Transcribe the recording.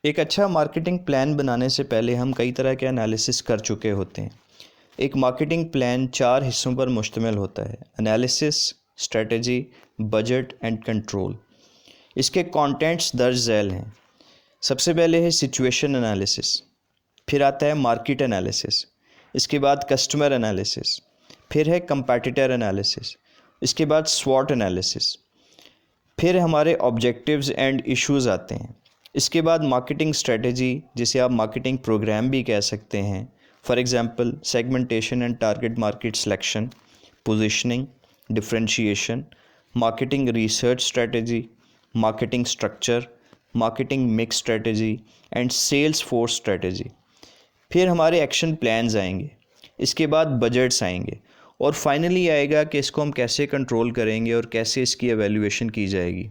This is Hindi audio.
एक अच्छा मार्केटिंग प्लान बनाने से पहले हम कई तरह के एनालिसिस कर चुके होते हैं। एक मार्केटिंग प्लान 4 हिस्सों पर मुश्तमिल होता है: analysis, strategy, budget and control. इसके कंटेंट्स दर्ज झैल हैं। सबसे पहले है सिचुएशन एनालिसिस, फिर आता है मार्केट एनालिसिस, इसके बाद कस्टमर एनालिसिस, फिर है कंपैटिटर एनालिसिस, इसके बाद स्वॉट एनालिसिस, फिर हमारे ऑब्जेक्टिव्स एंड इश्यूज आते हैं। इसके बाद मार्केटिंग स्ट्रेटजी, जिसे आप मार्केटिंग प्रोग्राम भी कह सकते हैं। For example segmentation and target market selection, positioning, differentiation, marketing research strategy, marketing structure, marketing mix strategy and sales force strategy. फिर हमारे एक्शन प्लान्स आएंगे, इसके बाद बजट्स आएंगे और फाइनली आएगा कि इसको हम कैसे कंट्रोल करेंगे और कैसे इसकी एवेल्यूएशन की जाएगी।